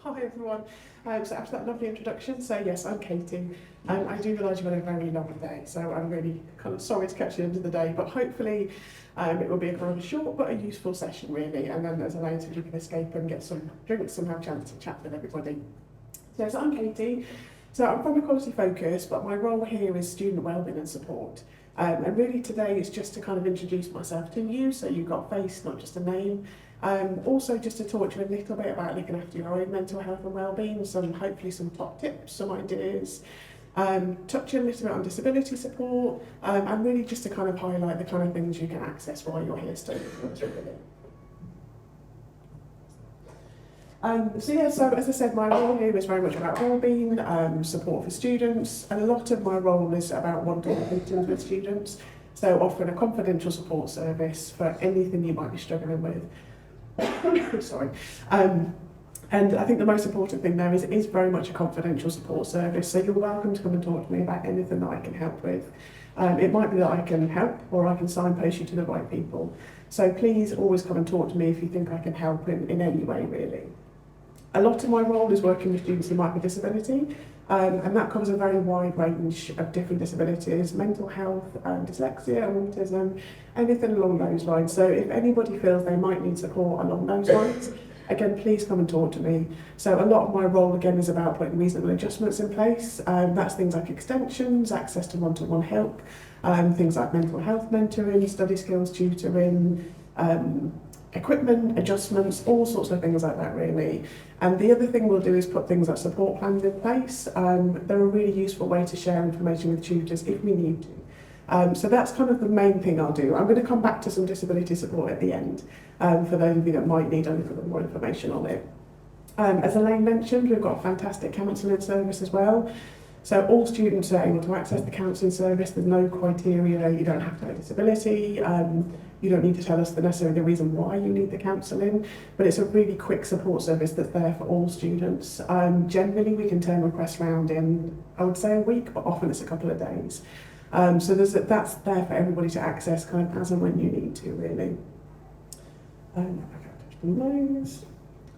Hi everyone. So after that lovely introduction, so yes, I'm Katie. I do realise you've had a very long day, so I'm really kind of sorry to catch you into the day, but hopefully it will be a kind of short but a useful session really, and then there's a later you can escape and get some drinks and have a chance to chat with everybody. So I'm Katie. So I'm from Equality Focus, but my role here is student wellbeing and support. And really today is just to kind of introduce myself to you, so you've got a face, not just a name. Also just to talk to you a little bit about looking after your own mental health and wellbeing, hopefully some top tips, some ideas, touch a little bit on disability support, and really just to kind of highlight the kind of things you can access while you're here studying. So as I said, my role here is very much about wellbeing, support for students, and a lot of my role is about one-to-one meetings with students, so offering a confidential support service for anything you might be struggling with. Sorry. And I think the most important thing there is it is very much a confidential support service, so you're welcome to come and talk to me about anything that I can help with. It might be that I can help, or I can signpost you to the right people. So please always come and talk to me if you think I can help in any way, really. A lot of my role is working with students with microdisability, and that covers a very wide range of different disabilities, mental health, dyslexia, autism, anything along those lines. So if anybody feels they might need support along those lines, again, please come and talk to me. So a lot of my role, again, is about putting reasonable adjustments in place. That's things like extensions, access to one-to-one help, things like mental health mentoring, study skills tutoring, equipment, adjustments, all sorts of things like that really. And the other thing we'll do is put things like support plans in place. They're a really useful way to share information with tutors if we need to. So that's kind of the main thing I'll do. I'm going to come back to some disability support at the end for those of you that might need a little bit more information on it. As Elaine mentioned, we've got a fantastic counselling service as well. So all students are able to access the counselling service. There's no criteria. You don't have to have a disability. You don't need to tell us necessarily the reason why you need the counselling, but it's a really quick support service that's there for all students. Generally, we can turn requests around in, I would say, a week, but often it's a couple of days. So that's there for everybody to access kind of as and when you need to, really.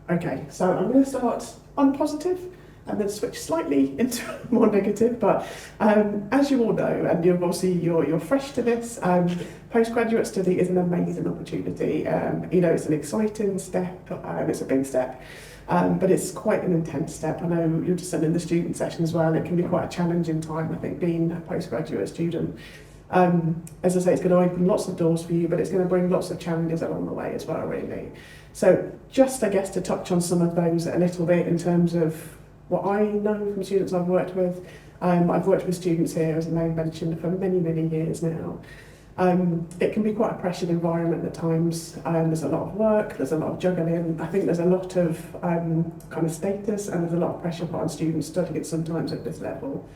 Okay, so I'm going to start on positive and then switch slightly into more negative, but as you all know, and you're fresh to this, postgraduate study is an amazing opportunity. It's an exciting step, it's a big step, but it's quite an intense step. I know you're just in the student session as well, it can be quite a challenging time, I think, being a postgraduate student. As I say, it's going to open lots of doors for you, but it's going to bring lots of challenges along the way as well, really. So just, I guess, to touch on some of those a little bit in terms of what I know from students I've worked with. I've worked with students here, as I mentioned, for many, many years now. It can be quite a pressured environment at times. There's a lot of work, there's a lot of juggling. I think there's a lot of kind of status, and there's a lot of pressure put on students studying sometimes at this level.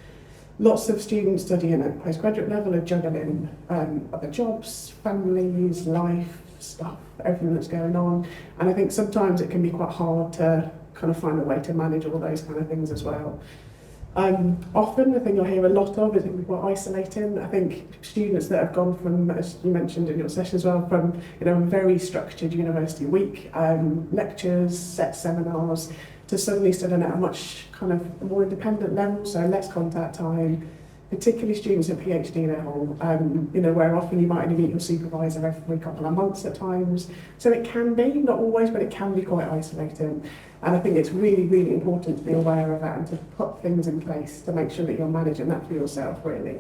Lots of students studying at postgraduate level are juggling other jobs, families, life, stuff, everything that's going on. And I think sometimes it can be quite hard to kind of find a way to manage all those kind of things as well. Often the thing I hear a lot of is it can be quite isolating. I think students that have gone from, as you mentioned in your session as well, from a very structured university week, lectures, set seminars, to suddenly studying at a much kind of more independent level, so less contact time, particularly students at PhD level, where often you might only meet your supervisor every couple of months at times. So it can be, not always, but it can be quite isolating. And I think it's really, really important to be aware of that and to put things in place to make sure that you're managing that for yourself, really.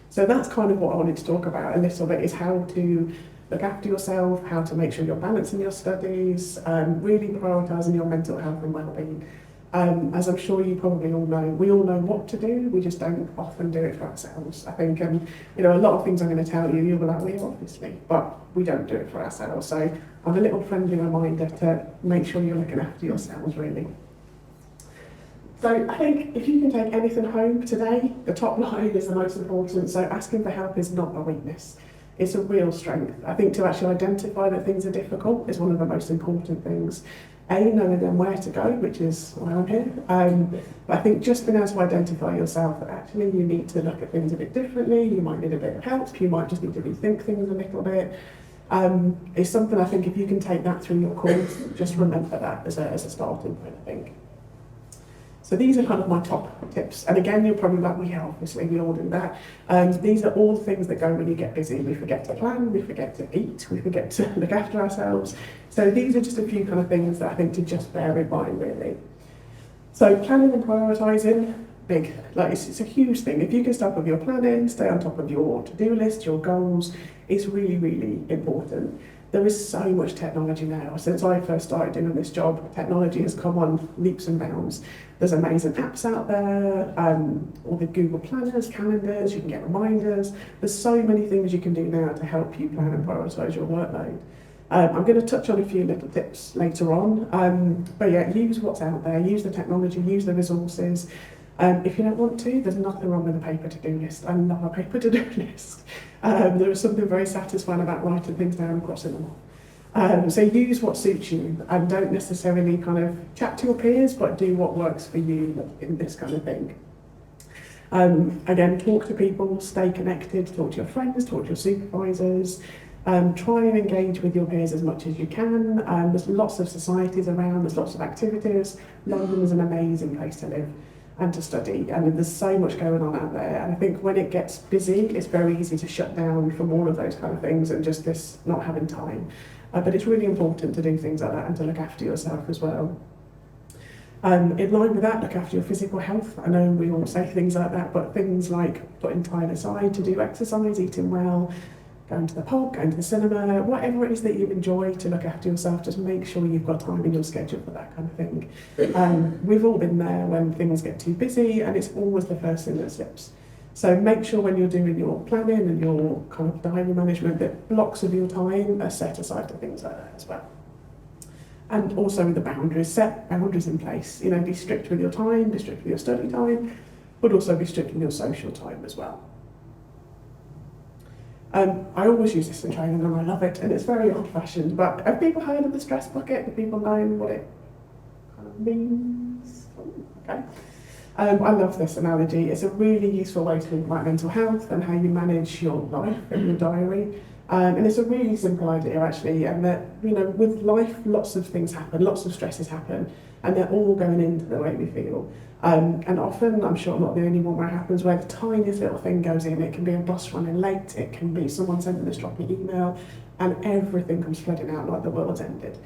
So that's kind of what I wanted to talk about a little bit, is how to look after yourself, how to make sure you're balancing your studies, really prioritising your mental health and wellbeing. As I'm sure you probably all know, we all know what to do, we just don't often do it for ourselves. I think, a lot of things I'm going to tell you, you'll be like, well, yeah, obviously, but we don't do it for ourselves. So I'm a little friendly reminder to make sure you're looking after yourselves, really. So I think if you can take anything home today, the top line is the most important. So asking for help is not a weakness. It's a real strength. I think to actually identify that things are difficult is one of the most important things. Knowing then where to go, which is why I'm here. But I think just being able to identify yourself that actually you need to look at things a bit differently, you might need a bit of help, you might just need to rethink things a little bit. is something I think if you can take that through your course, just remember that as a starting point, I think. So these are kind of my top tips. And again, you're probably like, well, yeah, obviously we all do that. These are all things that go when you get busy. We forget to plan, we forget to eat, we forget to look after ourselves. So these are just a few kind of things that I think to just bear in mind, really. So planning and prioritising, big. Like it's a huge thing. If you can start with your planning, stay on top of your to-do list, your goals, it's really, really important. There is so much technology now. Since I first started doing this job, technology has come on leaps and bounds. There's amazing apps out there, all the Google planners, calendars, you can get reminders. There's so many things you can do now to help you plan and prioritise your workload. I'm going to touch on a few little tips later on, but yeah, use what's out there, use the technology, use the resources. If you don't want to, there's nothing wrong with a paper to-do list. I love a paper to-do list. There is something very satisfying about writing things down and crossing them off. So use what suits you and don't necessarily kind of chat to your peers, but do what works for you in this kind of thing. Again, talk to people, stay connected, talk to your friends, talk to your supervisors. Try and engage with your peers as much as you can. There's lots of societies around, there's lots of activities. London is an amazing place to live and to study, and there's so much going on out there, and I think when it gets busy it's very easy to shut down from all of those kind of things and just this not having time, but it's really important to do things like that and to look after yourself as well. In line with that, look after your physical health. I know we all say things like that, but things like putting time aside to do exercise, eating well, going to the pub, going to the cinema, whatever it is that you enjoy to look after yourself, just make sure you've got time in your schedule for that kind of thing. We've all been there when things get too busy and it's always the first thing that slips. So make sure when you're doing your planning and your kind of diary management that blocks of your time are set aside to things like that as well. And also the boundaries, set boundaries in place. You know, be strict with your time, be strict with your study time, but also be strict with your social time as well. I always use this in training and I love it, and it's very old-fashioned, but have people heard of the stress bucket? Do people know what it kind of means? Okay. I love this analogy. It's a really useful way to think about mental health and how you manage your life and your diary. And it's a really simple idea actually, and that, you know, with life lots of things happen, lots of stresses happen, and they're all going into the way we feel. And often, I'm sure I'm not the only one where it happens, where the tiniest little thing goes in. It can be a bus running late, it can be someone sending a stroppy email, and everything comes flooding out like the world's ended.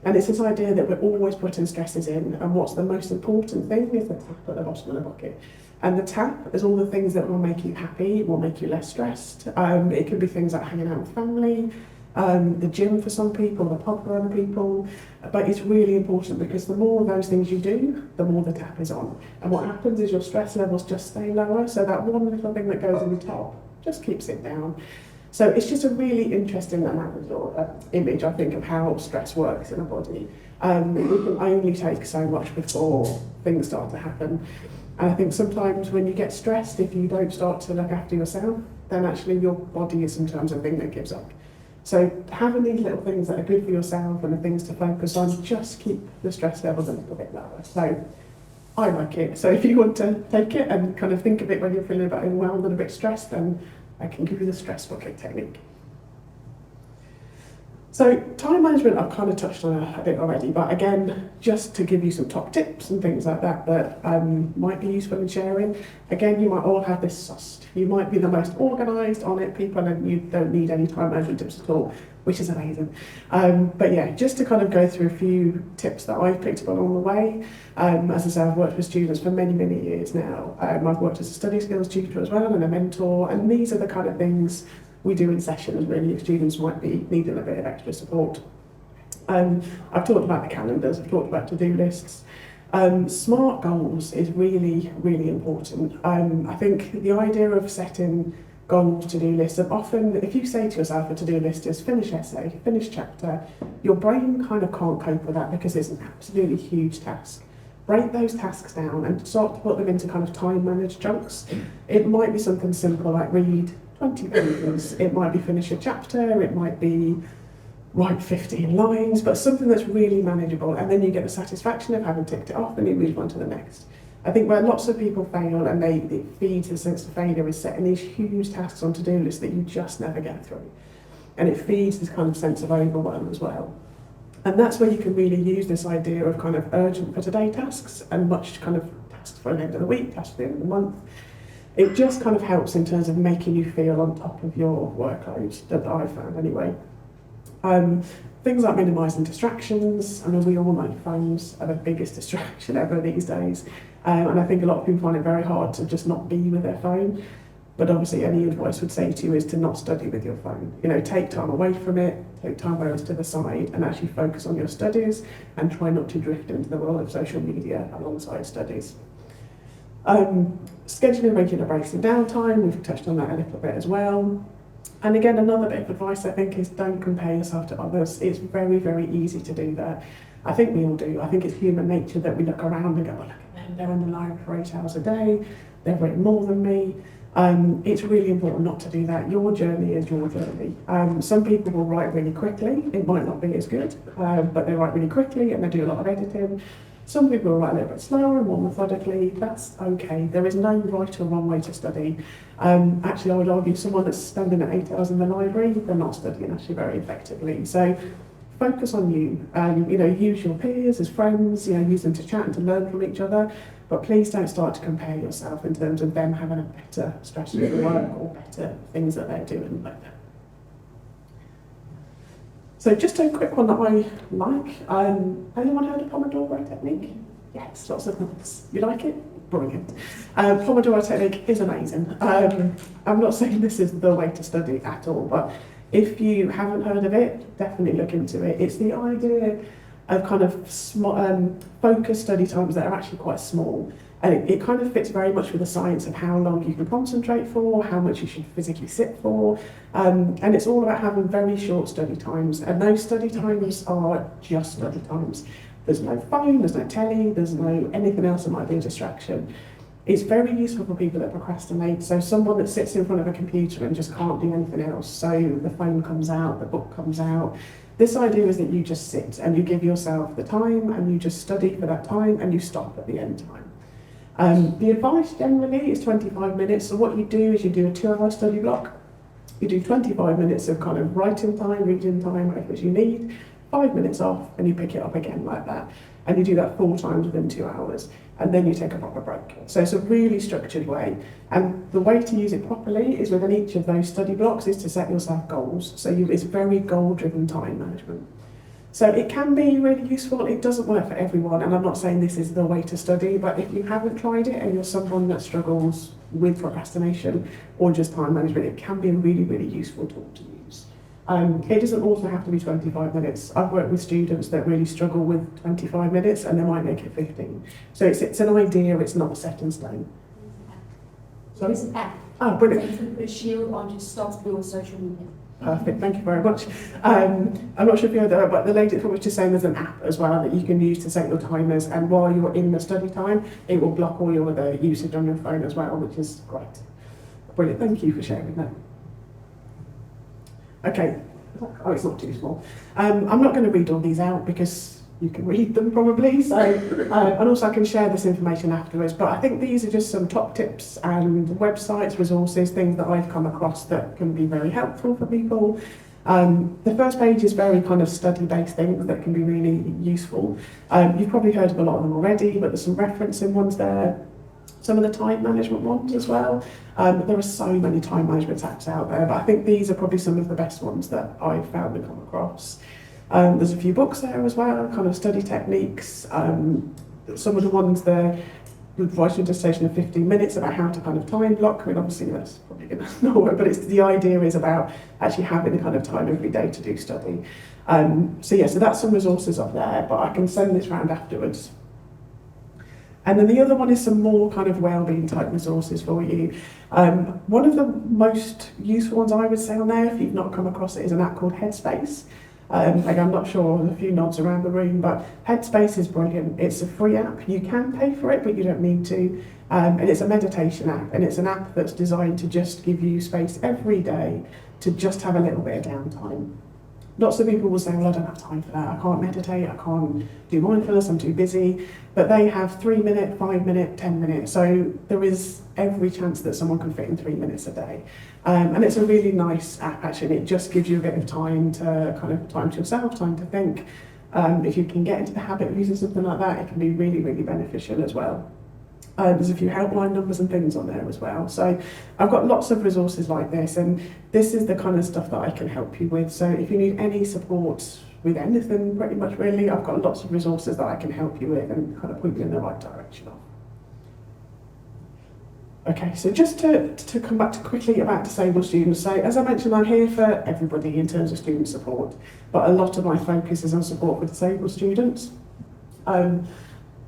And it's this idea that we're always putting stresses in, and what's the most important thing is the tap at the bottom of the bucket. And the tap is all the things that will make you happy, will make you less stressed. It could be things like hanging out with family, the gym for some people, the pub for other people. But it's really important because the more of those things you do, the more the tap is on. And what happens is your stress levels just stay lower, so that one little thing that goes in the top just keeps it down. So it's just a really interesting image, I think, of how stress works in a body. We can only take so much before things start to happen. And I think sometimes when you get stressed, if you don't start to look after yourself, then actually your body is sometimes a thing that gives up. So having these little things that are good for yourself and the things to focus on just keep the stress levels a little bit lower. So I like it. So if you want to take it and kind of think of it when you're feeling a bit overwhelmed and a bit stressed, then I can give you the stress bucket technique. So time management I've kind of touched on a bit already, but again, just to give you some top tips and things like that that might be useful in sharing. Again, you might all have this sussed. You might be the most organised on it people and you don't need any time management tips at all, which is amazing. But yeah, just to kind of go through a few tips that I've picked up along the way. As I say, I've worked with students for many, many years now. I've worked as a study skills tutor as well and a mentor, and these are the kind of things we do in sessions really if students might be needing a bit of extra support. I've talked about the calendars, I've talked about to-do lists. Smart goals is really, really important. I think the idea of setting goals, to-do lists, and often if you say to yourself a to-do list is finish essay, finish chapter, your brain kind of can't cope with that because it's an absolutely huge task. Break those tasks down and start to put them into kind of time-managed chunks. It might be something simple like read 20 pages, it might be finish a chapter, it might be write 15 lines, but something that's really manageable, and then you get the satisfaction of having ticked it off and you move on to the next. I think where lots of people fail and it feeds a sense of failure is setting these huge tasks on to-do lists that you just never get through. and it feeds this kind of sense of overwhelm as well. And that's where you can really use this idea of kind of urgent for today tasks and much kind of tasks for the end of the week, tasks for the end of the month. It just kind of helps in terms of making you feel on top of your workload, that I've found anyway. Things like minimising distractions. I mean, we all know phones are the biggest distraction ever these days. And I think a lot of people find it very hard to just not be with their phone. But obviously any advice would say to you is to not study with your phone. You know, take time away from it, take time where it's to the side and actually focus on your studies and try not to drift into the world of social media alongside studies. Scheduling regular breaks and downtime, we've touched on that a little bit as well. And again, another bit of advice I think is don't compare yourself to others. It's very, very easy to do that. I think we all do. I think it's human nature that we look around and go, well, look at them, they're in the library for 8 hours a day, they've written more than me. It's really important not to do that. Your journey is your journey. Some people will write really quickly. It might not be as good, but they write really quickly and they do a lot of editing. Some people will write a little bit slower and more methodically. That's okay. There is no right or wrong way to study. Actually, I would argue someone that's spending 8 hours in the library, they're not studying actually very effectively. So focus on you. You know, use your peers as friends, you know, use them to chat and to learn from each other. But please don't start to compare yourself in terms of them having a better strategy for work or better things that they're doing like that. So just a quick one that I like. Anyone heard of Pomodoro technique? Yes, lots of nods. You like it? Brilliant. Pomodoro technique is amazing. I'm not saying this is the way to study at all, but if you haven't heard of it, definitely look into it. It's the idea of kind of focused study times that are actually quite small. And it kind of fits very much with the science of how long you can concentrate for, how much you should physically sit for. And it's all about having very short study times. And those study times are just study times. There's no phone, there's no telly, there's no anything else that might be a distraction. It's very useful for people that procrastinate. So someone that sits in front of a computer and just can't do anything else. So the phone comes out, the book comes out. This idea is that you just sit and you give yourself the time and you just study for that time and you stop at the end time. The advice generally is 25 minutes. So what you do is you do a 2-hour study block. You do 25 minutes of kind of writing time, reading time, whatever you need, 5 minutes off, and you pick it up again like that. And you do that 4 times within 2 hours. And then you take a proper break. So it's a really structured way. And the way to use it properly is within each of those study blocks is to set yourself goals. So it's very goal-driven time management. So it can be really useful. It doesn't work for everyone, and I'm not saying this is the way to study, but if you haven't tried it and you're someone that struggles with procrastination or just time management, it can be a really, really useful tool to use. It doesn't also have to be 25 minutes. I've worked with students that really struggle with 25 minutes and they might make it 15. So it's an idea, it's not set in stone. So there's an app. Oh, brilliant. So you can put a shield on to stop your social media. Perfect, thank you very much. I'm not sure if you heard that, but the lady was just saying there's an app as well that you can use to set your timers, and while you're in the study time, it will block all your other usage on your phone as well, which is great. Brilliant, thank you for sharing that. Okay, oh, it's not too small. I'm not going to read all these out because you can read them probably, so, and also I can share this information afterwards, but I think these are just some top tips and websites, resources, things that I've come across that can be very helpful for people. The first page is very kind of study-based things that can be really useful. You've probably heard of a lot of them already, but there's some referencing ones there. Some of the time management ones as well. There are so many time management apps out there, but I think these are probably some of the best ones that I've found and come across. There's a few books there as well, kind of study techniques. Some of the ones there, writing a dissertation of 15 minutes about how to kind of time block. I mean, obviously that's probably going to not work, but the idea is about actually having the kind of time every day to do study. So that's some resources up there, but I can send this round afterwards. And then the other one is some more kind of wellbeing type resources for you. One of the most useful ones I would say on there, if you've not come across it, is an app called Headspace. I'm not sure, there's a few nods around the room, but Headspace is brilliant. It's a free app. You can pay for it, but you don't need to. And it's a meditation app, and it's an app that's designed to just give you space every day to just have a little bit of downtime. lots of people will say, well, I don't have time for that, I can't meditate, I can't do mindfulness, I'm too busy. But they have 3 minute, 5 minute, 10 minutes. So there is every chance that someone can fit in 3 minutes a day. And it's a really nice app, actually. It just gives you a bit of time to time to yourself, time to think. If you can get into the habit of using something like that, it can be really, really beneficial as well. There's a few helpline numbers and things on there as well. So I've got lots of resources like this, and this is the kind of stuff that I can help you with. So if you need any support with anything, pretty much really, I've got lots of resources that I can help you with and kind of point you in the right direction of. Okay, so just to come back to quickly about disabled students. So as I mentioned, I'm here for everybody in terms of student support, but a lot of my focus is on support for disabled students.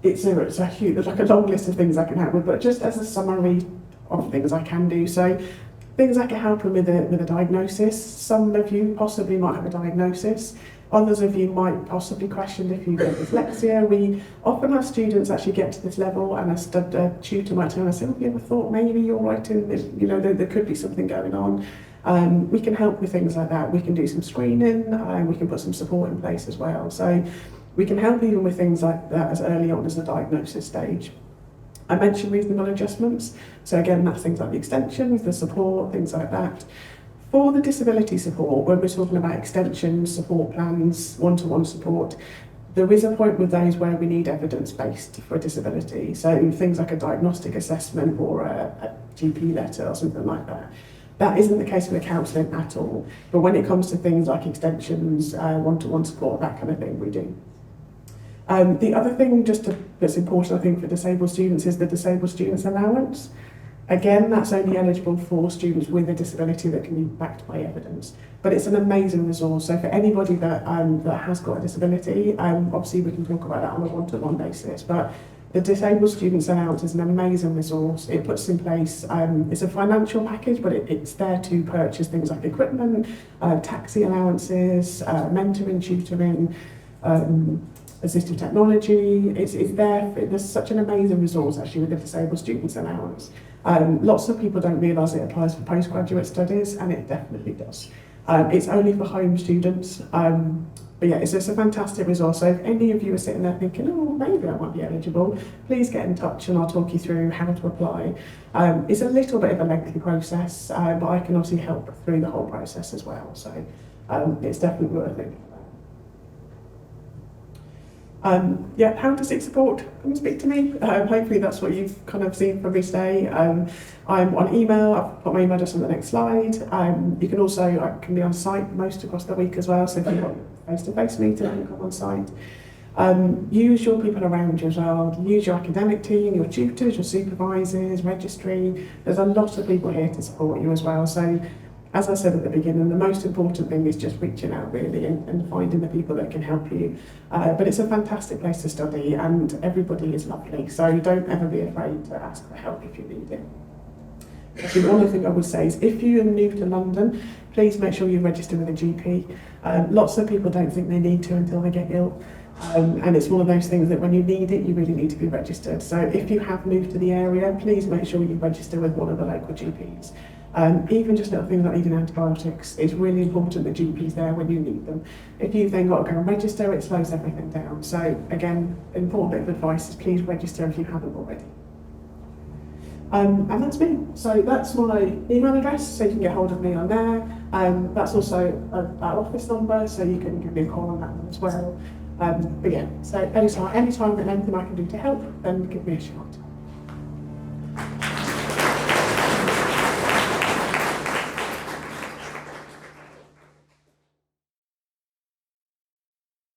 It's a huge, there's like a long list of things I can help with, but just as a summary of things I can do. So things I can help them with a diagnosis. Some of you possibly might have a diagnosis. Others of you might possibly question if you've got dyslexia. We often have students actually get to this level, and a tutor might turn and say, have you ever thought maybe you're writing, there could be something going on. We can help with things like that. We can do some screening, we can put some support in place as well. So we can help even with things like that as early on as the diagnosis stage. I mentioned reasonable adjustments. So again, that's things like the extensions, the support, things like that. For the disability support, when we're talking about extensions, support plans, one-to-one support, there is a point with those where we need evidence-based for a disability. So things like a diagnostic assessment or a GP letter or something like that. That isn't the case with counselling at all. But when it comes to things like extensions, one-to-one support, that kind of thing, we do. The other thing that's important, I think, for disabled students is the Disabled Students Allowance. Again, that's only eligible for students with a disability that can be backed by evidence. But it's an amazing resource. So for anybody that has got a disability, obviously we can talk about that on a one-to-one basis. But the Disabled Students Allowance is an amazing resource. It puts in place, it's a financial package, but it's there to purchase things like equipment, taxi allowances, mentoring, tutoring, assistive technology. It's there. There's such an amazing resource actually with the Disabled Students Allowance. Lots of people don't realise it applies for postgraduate studies, and it definitely does. It's only for home students, but yeah, it's just a fantastic resource. So if any of you are sitting there thinking, oh, maybe I might be eligible, please get in touch and I'll talk you through how to apply. It's a little bit of a lengthy process, but I can obviously help through the whole process as well. So it's definitely worth it. How to seek support, come and speak to me. Hopefully that's what you've kind of seen from me today. I'm on email, I've got my email address on the next slide. You can also, I can be on site most across the week as well, so if you've got a face-to-face meeting, you can come on site. Use your people around you as well. Use your academic team, your tutors, your supervisors, registry. There's a lot of people here to support you as well. So as I said at the beginning, the most important thing is just reaching out really and finding the people that can help you. But it's a fantastic place to study and everybody is lovely. So don't ever be afraid to ask for help if you need it. Actually, one other thing I would say is if you are new to London, please make sure you register with a GP. Lots of people don't think they need to until they get ill. And it's one of those things that when you need it, you really need to be registered. So if you have moved to the area, please make sure you register with one of the local GPs. Even just little things like needing antibiotics, it's really important that GP's there when you need them. If you've then got to go and register, it slows everything down. So again, an important bit of advice is please register if you haven't already. And that's me. So that's my email address, so you can get hold of me on there. That's also our office number, so you can give me a call on that one as well. But yeah, so anytime and anything I can do to help, then give me a shout.